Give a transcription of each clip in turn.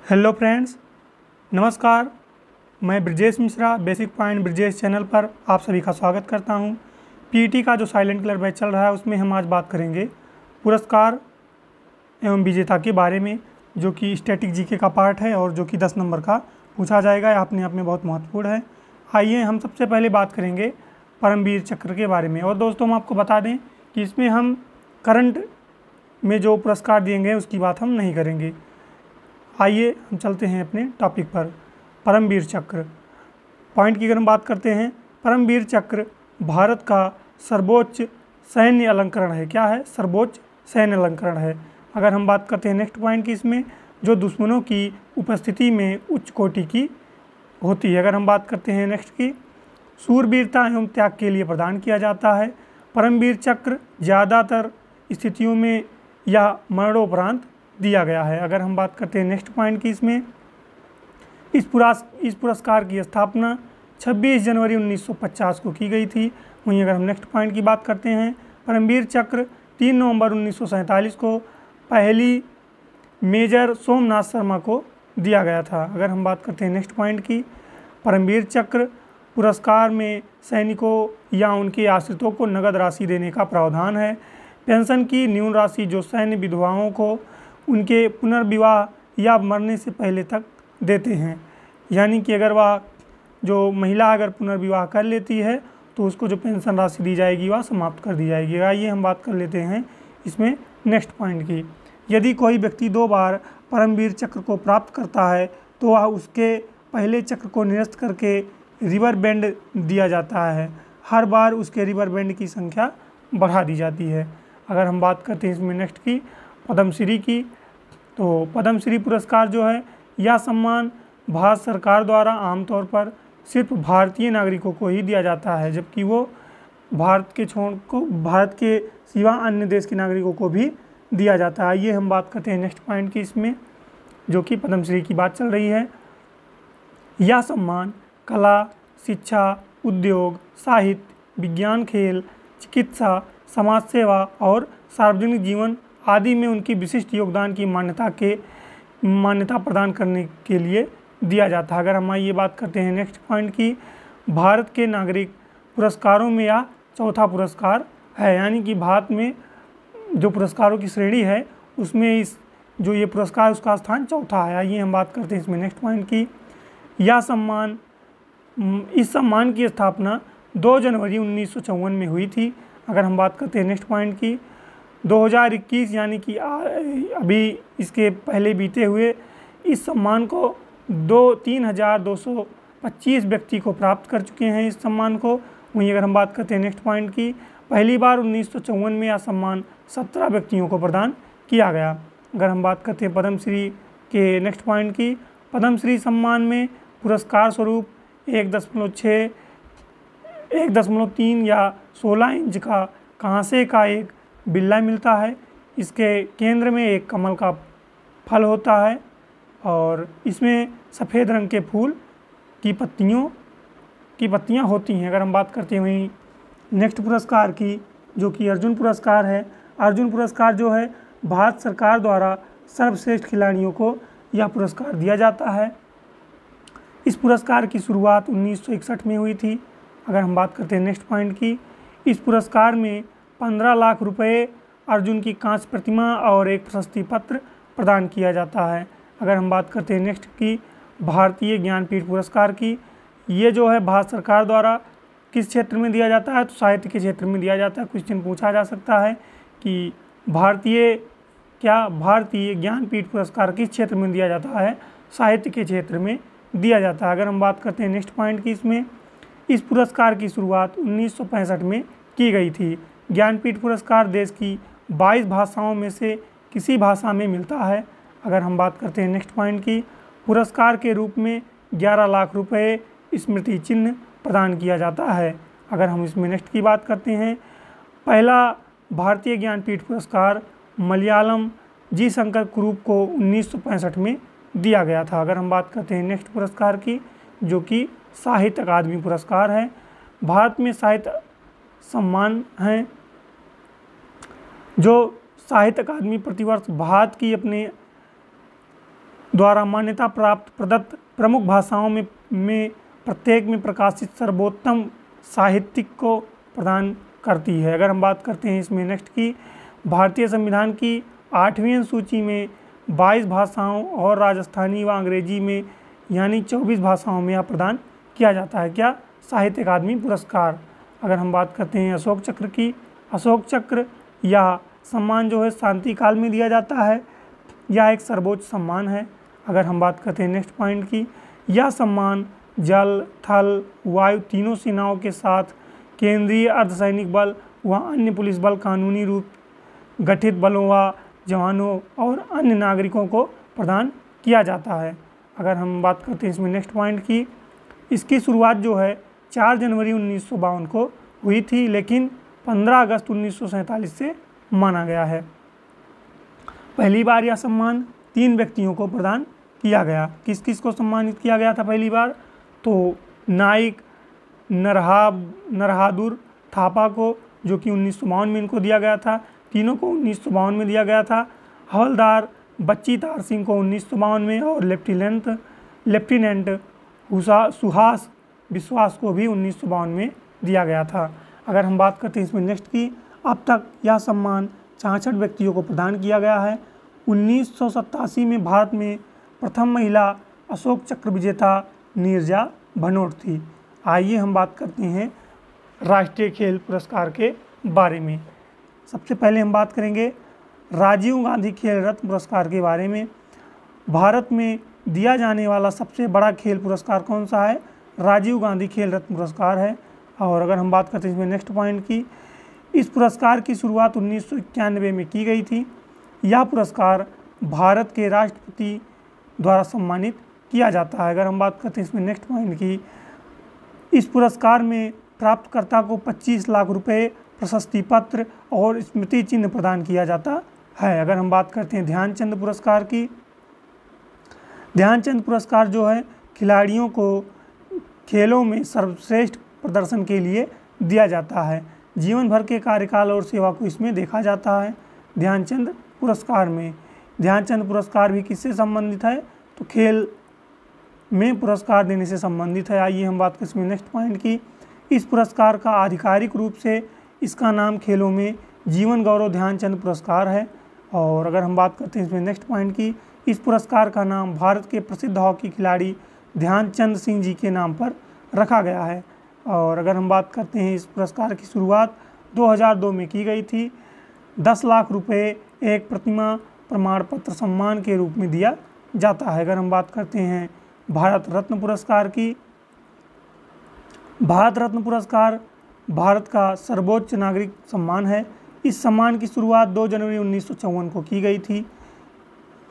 Hello friends, नमस्कार। मैं Brajesh Mishra basic point Brajesh channel पर आप सभी का स्वागत करता हूं। पीटी का जो साइलेंट किलर बैच चल रहा है उसमें हम आज बात करेंगे पुरस्कार एवं विजेता के बारे में, जो कि स्टैटिक जीके का पार्ट है और जो कि 10 नंबर का पूछा जाएगा। यह अपने आप में बहुत महत्वपूर्ण है। आइए हम सबसे पहले बात करेंगे परमवीर चक्र के बारे में। और दोस्तों, हम आपको बता दें कि इसमें हम करंट में जो पुरस्कार दिए गए उसकी बात हम नहीं करेंगे। आइए हम चलते हैं अपने टॉपिक पर। परमवीर चक्र पॉइंट की अगर हम बात करते हैं, परमवीर चक्र भारत का सर्वोच्च सैन्य अलंकरण है। क्या है? सर्वोच्च सैन्य अलंकरण है। अगर हम बात करते हैं नेक्स्ट पॉइंट की, इसमें जो दुश्मनों की उपस्थिति में उच्च कोटि की होती है। अगर हम बात करते हैं नेक्स्ट की, शूरवीरता एवं त्याग के लिए प्रदान किया जाता है। परमवीर चक्र ज़्यादातर स्थितियों में या मरणोपरांत दिया गया है। अगर हम बात करते हैं नेक्स्ट पॉइंट की, इसमें इस पुरस्कार की स्थापना 26 जनवरी 1950 को की गई थी। वहीं अगर हम नेक्स्ट पॉइंट की बात करते हैं, परमवीर चक्र 3 नवंबर 1947 को पहली मेजर सोमनाथ शर्मा को दिया गया था। अगर हम बात करते हैं नेक्स्ट पॉइंट की, परमवीर चक्र पुरस्कार में सैनिकों या उनके आश्रितों को नगद राशि देने का प्रावधान है। पेंशन की न्यून राशि जो सैन्य विधवाओं को उनके पुनर्विवाह या मरने से पहले तक देते हैं, यानी कि अगर वह जो महिला अगर पुनर्विवाह कर लेती है तो उसको जो पेंशन राशि दी जाएगी वह समाप्त कर दी जाएगी। आइए हम बात कर लेते हैं इसमें नेक्स्ट पॉइंट की। यदि कोई व्यक्ति 2 बार परमवीर चक्र को प्राप्त करता है तो वह उसके पहले चक्र को निरस्त करके रिवर बैंड दिया जाता है। हर बार उसके रिवर बैंड की संख्या बढ़ा दी जाती है। अगर हम बात करते हैं इसमें नेक्स्ट की, पद्मश्री की, तो पद्मश्री पुरस्कार जो है यह सम्मान भारत सरकार द्वारा आमतौर पर सिर्फ भारतीय नागरिकों को ही दिया जाता है, जबकि वो भारत के सिवा अन्य देश के नागरिकों को भी दिया जाता है। ये हम बात करते हैं नेक्स्ट पॉइंट की, इसमें जो कि पद्मश्री की बात चल रही है। यह सम्मान कला, शिक्षा, उद्योग, साहित्य, विज्ञान, खेल, चिकित्सा, समाज सेवा और सार्वजनिक जीवन आदि में उनकी विशिष्ट योगदान की मान्यता प्रदान करने के लिए दिया जाता है। अगर हम ये बात करते हैं नेक्स्ट पॉइंट की, भारत के नागरिक पुरस्कारों में यह चौथा पुरस्कार है, यानी कि भारत में जो पुरस्कारों की श्रेणी है उसमें ये पुरस्कार उसका स्थान चौथा है। आइए हम बात करते हैं इसमें नेक्स्ट पॉइंट की। इस सम्मान की स्थापना 2 जनवरी 1954 में हुई थी। अगर हम बात करते हैं नेक्स्ट पॉइंट की, 2021 यानी कि अभी इसके पहले बीते हुए इस सम्मान को 3,225 व्यक्ति को प्राप्त कर चुके हैं इस सम्मान को। वहीं अगर हम बात करते हैं नेक्स्ट पॉइंट की, पहली बार 1954 में यह सम्मान 17 व्यक्तियों को प्रदान किया गया। अगर हम बात करते हैं पद्मश्री के नेक्स्ट पॉइंट की, पद्मश्री सम्मान में पुरस्कार स्वरूप 1.6, 1.3 या 16 इंच का कांसे का एक बिल्ला मिलता है। इसके केंद्र में एक कमल का फल होता है और इसमें सफ़ेद रंग के फूल की पत्तियां होती हैं। अगर हम बात करते हैं वहीं नेक्स्ट पुरस्कार की, जो कि अर्जुन पुरस्कार है। अर्जुन पुरस्कार जो है भारत सरकार द्वारा सर्वश्रेष्ठ खिलाड़ियों को यह पुरस्कार दिया जाता है। इस पुरस्कार की शुरुआत 1961 में हुई थी। अगर हम बात करते हैं नेक्स्ट पॉइंट की, इस पुरस्कार में 15 लाख रुपए, अर्जुन की कांस्य प्रतिमा और एक प्रशस्ति पत्र प्रदान किया जाता है। अगर हम बात करते हैं नेक्स्ट की, भारतीय ज्ञानपीठ पुरस्कार की, ये जो है भारत सरकार द्वारा किस क्षेत्र में दिया जाता है, तो साहित्य के क्षेत्र में दिया जाता है। क्वेश्चन पूछा जा सकता है कि भारतीय ज्ञानपीठ पुरस्कार किस क्षेत्र में दिया जाता है, साहित्य के क्षेत्र में दिया जाता है। अगर हम बात करते हैं नेक्स्ट पॉइंट की, इसमें इस पुरस्कार की शुरुआत 1965 में की गई थी। ज्ञानपीठ पुरस्कार देश की 22 भाषाओं में से किसी भाषा में मिलता है। अगर हम बात करते हैं नेक्स्ट पॉइंट की, पुरस्कार के रूप में 11 लाख रुपए स्मृति चिन्ह प्रदान किया जाता है। अगर हम इसमें नेक्स्ट की बात करते हैं, पहला भारतीय ज्ञानपीठ पुरस्कार मलयालम जी शंकर कुरूप को 1965 में दिया गया था। अगर हम बात करते हैं नेक्स्ट पुरस्कार की, जो कि साहित्य अकादमी पुरस्कार है। भारत में साहित्य सम्मान हैं जो साहित्य अकादमी प्रतिवर्ष भारत की अपने द्वारा मान्यता प्राप्त प्रदत्त प्रमुख भाषाओं में प्रत्येक में प्रकाशित सर्वोत्तम साहित्यिक को प्रदान करती है। अगर हम बात करते हैं इसमें नेक्स्ट की, भारतीय संविधान की 8वीं सूची में 22 भाषाओं और राजस्थानी व अंग्रेजी में यानी 24 भाषाओं में यह प्रदान किया जाता है। क्या? साहित्य अकादमी पुरस्कार। अगर हम बात करते हैं अशोक चक्र की, अशोक चक्र यह सम्मान जो है शांति काल में दिया जाता है। यह एक सर्वोच्च सम्मान है। अगर हम बात करते हैं नेक्स्ट पॉइंट की, यह सम्मान जल, थल, वायु तीनों सेनाओं के साथ केंद्रीय अर्धसैनिक बल व अन्य पुलिस बल, कानूनी रूप गठित बलों व जवानों और अन्य नागरिकों को प्रदान किया जाता है। अगर हम बात करते हैं इसमें नेक्स्ट पॉइंट की, इसकी शुरुआत जो है 4 जनवरी 1952 को हुई थी, लेकिन 15 अगस्त 1947 से माना गया है। पहली बार यह सम्मान 3 व्यक्तियों को प्रदान किया गया। किस किस को सम्मानित किया गया था पहली बार? तो नाइक नरहादुर थापा को, जो कि 1952 में इनको दिया गया था। तीनों को 1952 में दिया गया था। हवलदार बच्ची तार सिंह को 1952 में और लेफ्टिनेंट सुहास विश्वास को भी 1952 में दिया गया था। अगर हम बात करते हैं इसमें नेक्स्ट की, अब तक यह सम्मान 66 व्यक्तियों को प्रदान किया गया है। 1987 में भारत में प्रथम महिला अशोक चक्र विजेता नीरजा भनोट थी। आइए हम बात करते हैं राष्ट्रीय खेल पुरस्कार के बारे में। सबसे पहले हम बात करेंगे राजीव गांधी खेल रत्न पुरस्कार के बारे में। भारत में दिया जाने वाला सबसे बड़ा खेल पुरस्कार कौन सा है? राजीव गांधी खेल रत्न पुरस्कार है। और अगर हम बात करते हैं इसमें नेक्स्ट पॉइंट की, इस पुरस्कार की शुरुआत 1991 में की गई थी। यह पुरस्कार भारत के राष्ट्रपति द्वारा सम्मानित किया जाता है। अगर हम बात करते हैं इसमें नेक्स्ट पॉइंट की, इस पुरस्कार में प्राप्तकर्ता को 25 लाख रुपए, प्रशस्ति पत्र और स्मृति चिन्ह प्रदान किया जाता है। अगर हम बात करते हैं ध्यानचंद पुरस्कार की, ध्यानचंद पुरस्कार जो है खिलाड़ियों को खेलों में सर्वश्रेष्ठ प्रदर्शन के लिए दिया जाता है। जीवन भर के कार्यकाल और सेवा को इसमें देखा जाता है। ध्यानचंद पुरस्कार में, ध्यानचंद पुरस्कार भी किससे संबंधित है? तो खेल में पुरस्कार देने से संबंधित है। आइए हम बात करें इसमें नेक्स्ट पॉइंट की, इस पुरस्कार का आधिकारिक रूप से इसका नाम खेलों में जीवन गौरव ध्यानचंद पुरस्कार है। और अगर हम बात करते हैं इसमें नेक्स्ट पॉइंट की, इस पुरस्कार का नाम भारत के प्रसिद्ध हॉकी खिलाड़ी ध्यानचंद सिंह जी के नाम पर रखा गया है। और अगर हम बात करते हैं इस पुरस्कार की शुरुआत 2002 में की गई थी। 10 लाख रुपए एक प्रतिमा प्रमाण पत्र सम्मान के रूप में दिया जाता है। अगर हम बात करते हैं भारत रत्न पुरस्कार की, भारत रत्न पुरस्कार भारत का सर्वोच्च नागरिक सम्मान है। इस सम्मान की शुरुआत 2 जनवरी 1954 को की गई थी।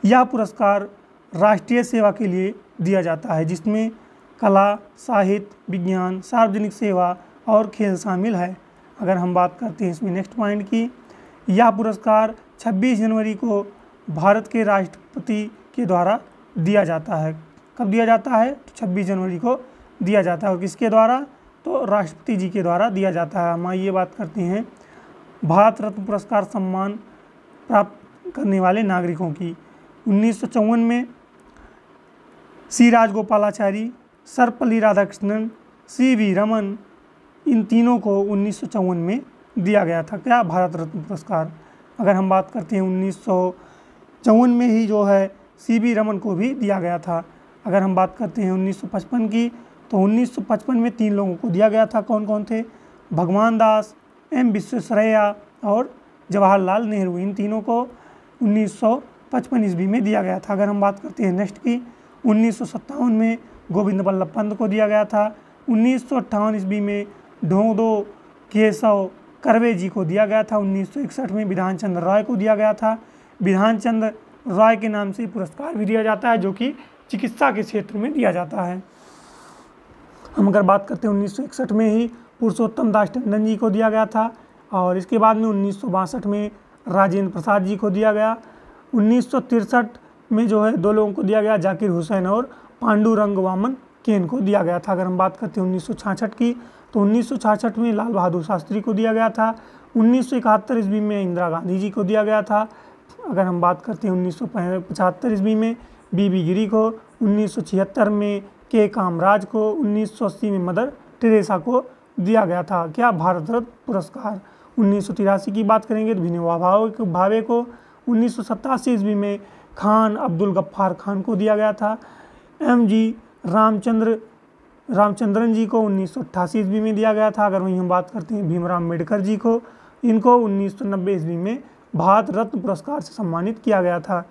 यह पुरस्कार राष्ट्रीय सेवा के लिए दिया जाता है, जिसमें कला, साहित्य, विज्ञान, सार्वजनिक सेवा और खेल शामिल है। अगर हम बात करते हैं इसमें नेक्स्ट पॉइंट की, यह पुरस्कार 26 जनवरी को भारत के राष्ट्रपति के द्वारा दिया जाता है। कब दिया जाता है? तो 26 जनवरी को दिया जाता है। और किसके द्वारा? तो राष्ट्रपति जी के द्वारा दिया जाता है। हम ये बात करते हैं भारत रत्न पुरस्कार सम्मान प्राप्त करने वाले नागरिकों की। 1954 में सी राजगोपालाचारी, सर्वपल्ली राधाकृष्णन, CV रमन, इन तीनों को 1954 में दिया गया था। क्या? भारत रत्न पुरस्कार। अगर हम बात करते हैं 1954 में ही जो है CV रमन को भी दिया गया था। अगर हम बात करते हैं 1955 की, तो 1955 में 3 लोगों को दिया गया था। कौन कौन थे? भगवान दास, M विश्वेश्वरैया और जवाहरलाल नेहरू। इन तीनों को 1955 ईस्वी में दिया गया था। अगर हम बात करते हैं नेक्स्ट की, 1957 में गोविंद बल्लभ पंत को दिया गया था। 1958 ईस्वी में ढोंगदो केशव कर्वे जी को दिया गया था। 1961 में विधान चंद्र राय को दिया गया था। विधान चंद्र राय के नाम से पुरस्कार भी दिया जाता है, जो कि चिकित्सा के क्षेत्र में दिया जाता है। हम अगर बात करते हैं 1961 में ही पुरुषोत्तम दास टंडन जी को दिया गया था। और इसके बाद में 1962 में राजेंद्र प्रसाद जी को दिया गया। 1963 में जो है 2 लोगों को दिया गया, जाकिर हुसैन और पांडुरंग वामन केन को दिया गया था। अगर हम बात करते हैं 1966 की, तो 1966 में लाल बहादुर शास्त्री को दिया गया था। 1971 ईस्वी में इंदिरा गांधी जी को दिया गया था। अगर हम बात करते हैं 1975 ईस्वी में बीबी गिरी को, 1976 में के कामराज को, 1980 में मदर टेरेसा को दिया गया था क्या भारत रत्न पुरस्कार। 1983 की बात करेंगे तो विनोबा भावे को, 1987 ईस्वी में खान अब्दुल गफ्फार खान को दिया गया था। MG रामचंद्रन जी को 1988 ईस्वी में दिया गया था। अगर वहीं हम बात करते हैं भीमराव अम्बेडकर जी को, इनको 1990 ईस्वी में भारत रत्न पुरस्कार से सम्मानित किया गया था।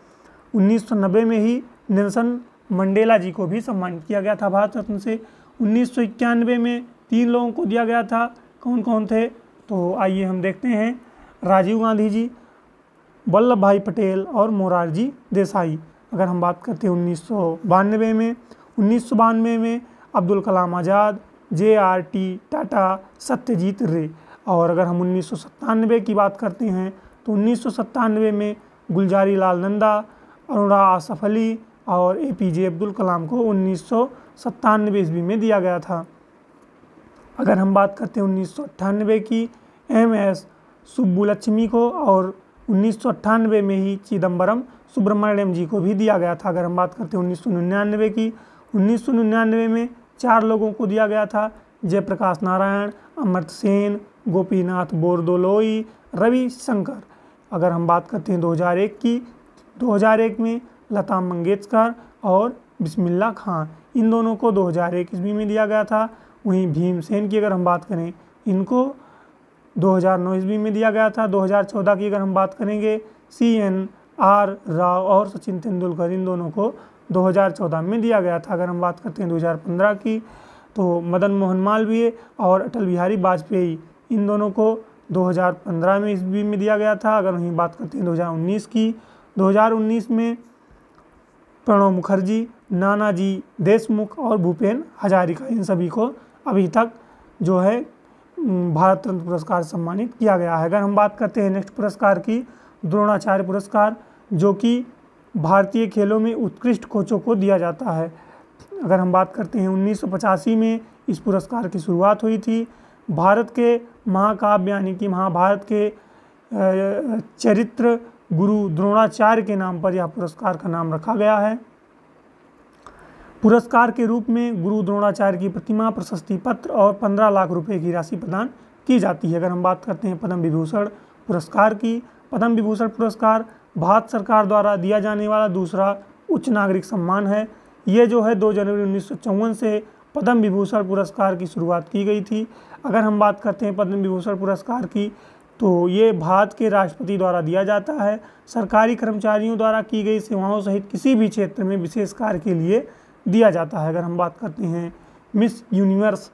1990 में ही नेल्सन मंडेला जी को भी सम्मानित किया गया था भारत रत्न से। 1991 में 3 लोगों को दिया गया था, कौन कौन थे, तो आइए हम देखते हैं। राजीव गांधी जी, वल्लभ भाई पटेल और मोरारजी देसाई। अगर हम बात करते हैं 1992 में अब्दुल कलाम आज़ाद, JRT टाटा, सत्यजीत रे। और अगर हम 1997 की बात करते हैं तो 1997 में गुलजारी लाल नंदा, अरुणा आसफ अली और APJ अब्दुल कलाम को 1997 ईस्वी में दिया गया था। अगर हम बात करते हैं 1998 की, MS सुब्बुलक्ष्मी को, और 1998 में ही चिदम्बरम सुब्रमण्यम जी को भी दिया गया था। अगर हम बात करते हैं 1999 की, 1999 में 4 लोगों को दिया गया था, जयप्रकाश नारायण, अमर्त्य सेन, गोपीनाथ बोरदोलोई, रवि शंकर। अगर हम बात करते हैं 2001 की, 2001 में लता मंगेशकर और बिस्मिल्ला खां, इन दोनों को 2001 ईस्वी में दिया गया था। वहीं भीमसेन की अगर हम बात करें, इनको 2009 ईस्वी में दिया गया था। 2014 की अगर हम बात करेंगे, CNR राव और सचिन तेंदुलकर, इन दोनों को 2014 में दिया गया था। अगर हम बात करते हैं 2015 की, तो मदन मोहन मालवीय और अटल बिहारी वाजपेयी, इन दोनों को 2015 में ईस्वी में दिया गया था। अगर वहीं बात करते हैं 2019 की, 2019 में प्रणब मुखर्जी, नानाजी देशमुख और भूपेन हजारिका, इन सभी को अभी तक जो है भारत रत्न पुरस्कार सम्मानित किया गया है। अगर हम बात करते हैं नेक्स्ट पुरस्कार की, द्रोणाचार्य पुरस्कार, जो कि भारतीय खेलों में उत्कृष्ट कोचों को दिया जाता है। अगर हम बात करते हैं 1985 में इस पुरस्कार की शुरुआत हुई थी। भारत के महाकाव्य यानी कि महाभारत के चरित्र गुरु द्रोणाचार्य के नाम पर यह पुरस्कार का नाम रखा गया है। पुरस्कार के रूप में गुरु द्रोणाचार्य की प्रतिमा, प्रशस्ति पत्र और 15 लाख रुपए की राशि प्रदान की जाती है। अगर हम बात करते हैं पद्म विभूषण पुरस्कार की, पद्म विभूषण पुरस्कार भारत सरकार द्वारा दिया जाने वाला दूसरा उच्च नागरिक सम्मान है। ये जो है 2 जनवरी 1954 से पद्म विभूषण पुरस्कार की शुरुआत की गई थी। अगर हम बात करते हैं पद्म विभूषण पुरस्कार की, तो ये भारत के राष्ट्रपति द्वारा दिया जाता है। सरकारी कर्मचारियों द्वारा की गई सेवाओं सहित किसी भी क्षेत्र में विशेष कार्य के लिए दिया जाता है। अगर हम बात करते हैं मिस यूनिवर्स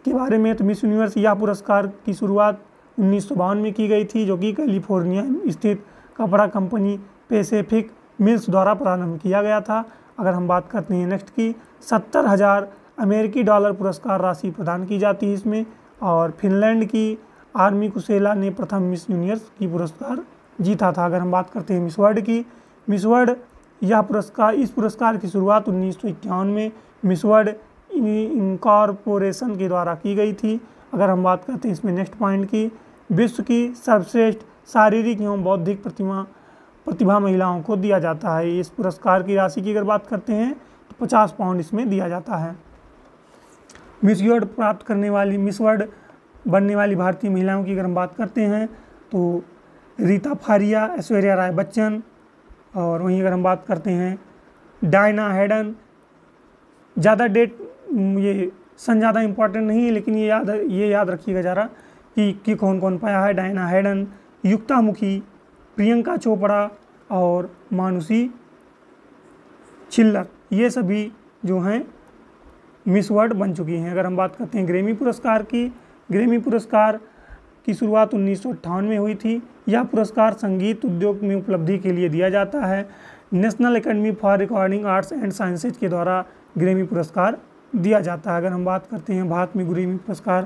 के बारे में, तो मिस यूनिवर्स यह पुरस्कार की शुरुआत 1952 में की गई थी, जो कि कैलिफोर्निया स्थित कपड़ा कंपनी पैसिफिक मिल्स द्वारा प्रारंभ किया गया था। अगर हम बात करते हैं नेक्स्ट की, 70,000 अमेरिकी डॉलर पुरस्कार राशि प्रदान की जाती है इसमें। और फिनलैंड की आर्मी कुसेला ने प्रथम मिस यूनिवर्स की पुरस्कार जीता था। अगर हम बात करते हैं मिस वर्ल्ड की, मिस वर्ल्ड यह पुरस्कार, इस पुरस्कार की शुरुआत 1951 में मिस वर्ल्ड इनकॉर्पोरेशन के द्वारा की गई थी। अगर हम बात करते हैं इसमें नेक्स्ट पॉइंट की, विश्व की सर्वश्रेष्ठ शारीरिक एवं बौद्धिक प्रतिभा महिलाओं को दिया जाता है। इस पुरस्कार की राशि की अगर बात करते हैं तो 50 पाउंड इसमें दिया जाता है। मिस वर्ल्ड प्राप्त करने वाली, मिस वर्ल्ड बनने वाली भारतीय महिलाओं की अगर हम बात करते हैं तो रीता फारिया, ऐश्वर्या राय बच्चन, और वहीं अगर हम बात करते हैं डायना हेडन, ज़्यादा डेट ये सन ज़्यादा इम्पोर्टेंट नहीं है, लेकिन ये याद रखिएगा ज़रा कि कौन कौन पाया है। डायना हेडन, युक्ता मुखी, प्रियंका चोपड़ा और मानुषी छिल्लर, ये सभी जो हैं मिस वर्ल्ड बन चुकी हैं। अगर हम बात करते हैं ग्रैमी पुरस्कार की, ग्रैमी पुरस्कार की शुरुआत 1958 में हुई थी। यह पुरस्कार संगीत उद्योग में उपलब्धि के लिए दिया जाता है। National academy for recording arts and sciences के द्वारा ग्रैमी पुरस्कार दिया जाता है। अगर हम बात करते हैं भारत में ग्रैमी पुरस्कार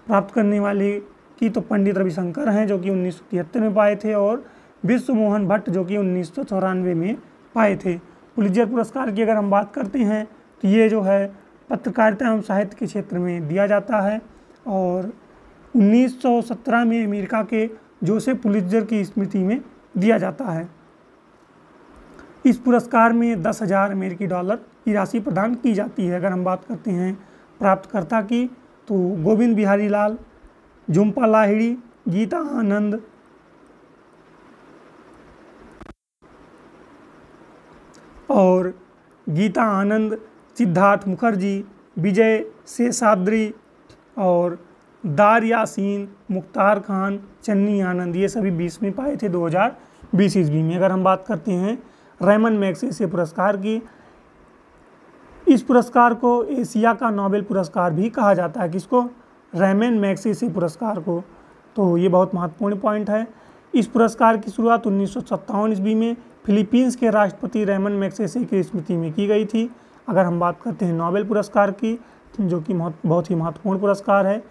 प्राप्त करने वाले की, तो पंडित रविशंकर हैं जो कि 1973 में पाए थे, और विश्व मोहन भट्ट जो कि 1994 में पाए थे। पुलित्जर पुरस्कार की अगर हम बात करते हैं तो ये जो है पत्रकारिता एवं साहित्य के क्षेत्र में दिया जाता है, और 1917 में अमेरिका के जोसेफ पुलित्जर की स्मृति में दिया जाता है। इस पुरस्कार में 10,000 अमेरिकी डॉलर की राशि प्रदान की जाती है। अगर हम बात करते हैं प्राप्तकर्ता की, तो गोविंद बिहारी लाल, झुम्पा लाहिड़ी, गीता आनंद और गीता आनंद, सिद्धार्थ मुखर्जी, विजय शेषाद्री और दार यासीन, मुख्तार खान, चन्नी आनंद, ये सभी 20वीं पाए थे 2020 ईस्वी में। अगर हम बात करते हैं रेमन मैग्सेसे पुरस्कार की, इस पुरस्कार को एशिया का नोबेल पुरस्कार भी कहा जाता है। किसको? रेमन मैग्सेसे पुरस्कार को। तो ये बहुत महत्वपूर्ण पॉइंट है। इस पुरस्कार की शुरुआत 1957 ईस्वी में फिलीपींस के राष्ट्रपति रेमन मैग्सेसे की स्मृति में की गई थी। अगर हम बात करते हैं नोबेल पुरस्कार की, जो कि बहुत ही महत्वपूर्ण पुरस्कार है।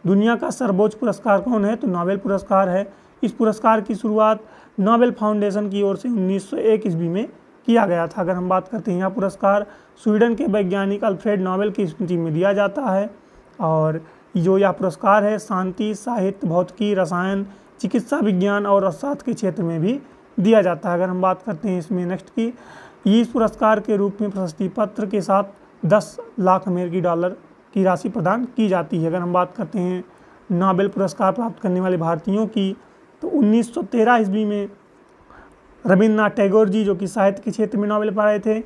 दुनिया का सर्वोच्च पुरस्कार कौन है? तो नोबेल पुरस्कार है। इस पुरस्कार की शुरुआत नोबेल फाउंडेशन की ओर से 1901 ईस्वी में किया गया था। अगर हम बात करते हैं, यह पुरस्कार स्वीडन के वैज्ञानिक अल्फ्रेड नोबेल की स्मृति में दिया जाता है। और जो यह पुरस्कार है शांति, साहित्य, भौतिकी, रसायन, चिकित्सा विज्ञान और अर्थशास्त्र के क्षेत्र में भी दिया जाता है। अगर हम बात करते हैं इसमें नेक्स्ट की, इस पुरस्कार के रूप में प्रशस्ति पत्र के साथ 10 लाख अमेरिकी डॉलर की राशि प्रदान की जाती है। अगर हम बात करते हैं नोबेल पुरस्कार प्राप्त करने वाले भारतीयों की, तो 1913 ईस्वी में रविन्द्रनाथ टैगोर जी, जो कि साहित्य के क्षेत्र में नोबेल पाए थे।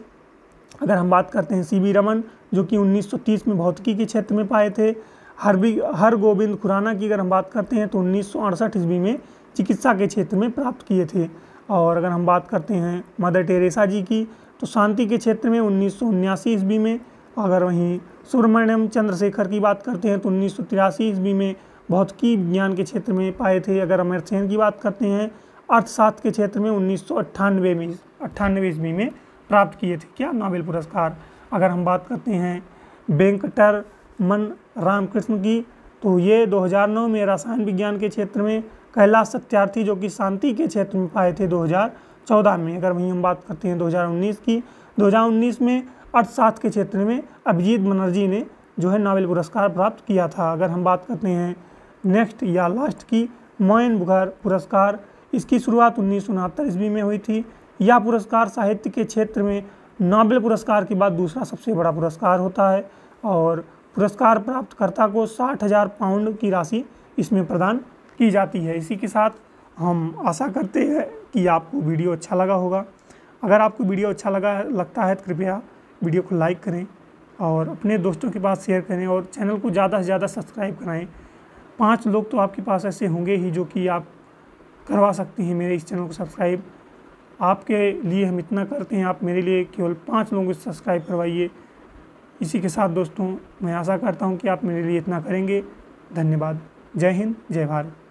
अगर हम बात करते हैं सीवी रमन, जो कि 1930 में भौतिकी के क्षेत्र में पाए थे। हरगोविंद खुराना की अगर हम बात करते हैं, तो 1968 ईस्वी में चिकित्सा के क्षेत्र में प्राप्त किए थे। और अगर हम बात करते हैं मदर टेरेसा जी की, तो शांति के क्षेत्र में 1979 ईस्वी में। अगर वहीं सुब्रमण्यम चंद्रशेखर की बात करते हैं, तो 1983 ईस्वी में भौतिकी विज्ञान के क्षेत्र में पाए थे। अगर अमर्त्य सेन की बात करते हैं, अर्थशास्त्र के क्षेत्र में 1998 ईस्वी में प्राप्त किए थे क्या? नोबेल पुरस्कार। अगर हम बात करते हैं वेंकटरमन रामकृष्ण की, तो ये 2009 में रसायन विज्ञान के क्षेत्र में। कैलाश सत्यार्थी, जो कि शांति के क्षेत्र में पाए थे 2014 में। अगर वहीं हम बात करते हैं 2019 की, 2019 में अर्थशास्त्र के क्षेत्र में अभिजीत बनर्जी ने जो है नोबेल पुरस्कार प्राप्त किया था। अगर हम बात करते हैं नेक्स्ट या लास्ट की, मोइन बुखर पुरस्कार, इसकी शुरुआत 1969 ईस्वी में हुई थी। यह पुरस्कार साहित्य के क्षेत्र में नोबेल पुरस्कार के बाद दूसरा सबसे बड़ा पुरस्कार होता है। और पुरस्कार प्राप्तकर्ता को 60,000 पाउंड की राशि इसमें प्रदान की जाती है। इसी के साथ हम आशा करते हैं कि आपको वीडियो अच्छा लगा होगा। अगर आपको वीडियो अच्छा लगता है तो कृपया वीडियो को लाइक करें और अपने दोस्तों के पास शेयर करें और चैनल को ज़्यादा से ज़्यादा सब्सक्राइब कराएं। 5 लोग तो आपके पास ऐसे होंगे ही जो कि आप करवा सकते हैं मेरे इस चैनल को सब्सक्राइब। आपके लिए हम इतना करते हैं, आप मेरे लिए केवल 5 लोगों को सब्सक्राइब करवाइए। इसी के साथ दोस्तों, मैं आशा करता हूं कि आप मेरे लिए इतना करेंगे। धन्यवाद। जय हिंद, जय भारत।